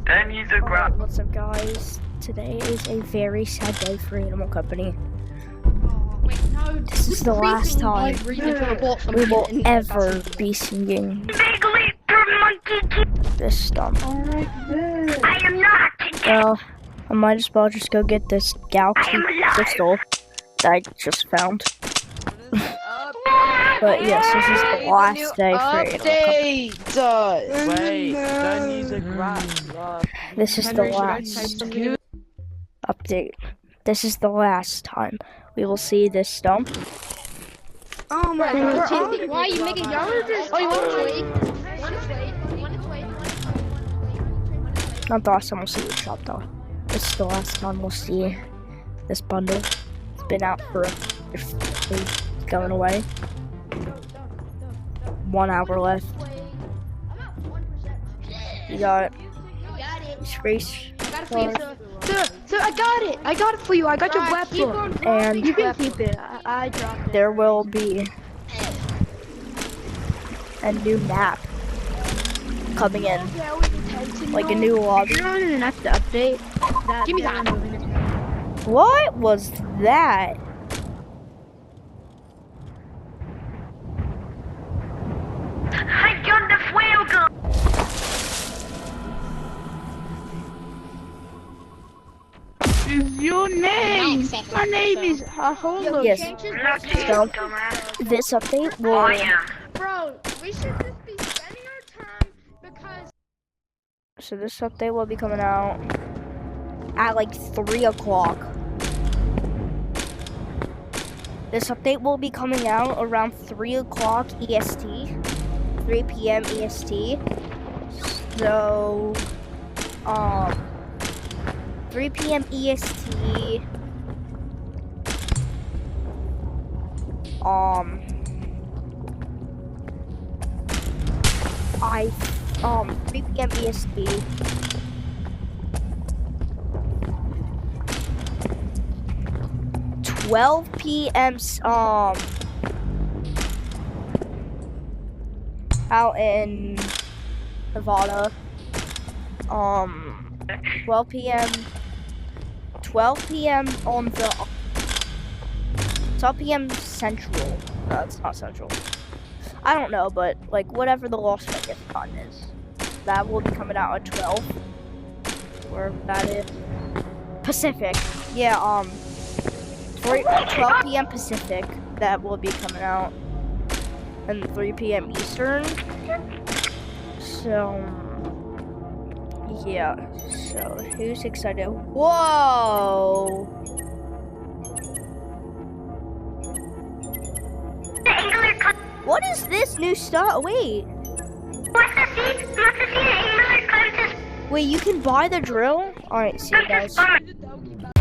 Alright, what's up guys? Today is a very sad day for Animal Company. Wait, no, This is the last time we will ever be seeing this stump. I am not. Well, I might as well just go get this galaxy crystal that I just found. But yes, this is the last day for Animal Company. Wait, don't use a grass. This is the last update. This is the last time we will see this stump. Oh my god. Why are you making Oh, you want to wait? Not the last time we'll see the shop though. This is the last time we'll see this bundle. It's been out for it's going away. 1 hour left. You got space. So I got it. I got it for you. I got your black book. And You can keep it. I dropped it. there will be a new map coming in, like a new lobby. You're on the next update. Give me that. What was that? I got the fuel gun. Your name. My name is Holo. Yes. So Dumbass. this update Oh will. yeah. Bro, we should just be spending our time because So this update will be coming out at like 3 o'clock. This update will be coming out around 3 o'clock EST, 3 p.m. EST. So, 3 p.m. EST. 3 p.m. EST. $12 p.m. Out in Nevada. 12 p.m. on the 12 p.m. Central. No, it's not Central. I don't know, but like whatever the Las Vegas con is, that will be coming out at 12. Wherever that is. Pacific. Yeah. 12 p.m. Pacific, that will be coming out, and 3 p.m. Eastern. So, yeah. So, who's excited? Whoa! The Angler Club. What is this new stuff? Wait. What's the see the Angler Club? Wait, you can buy the drill? Alright, see you guys. Just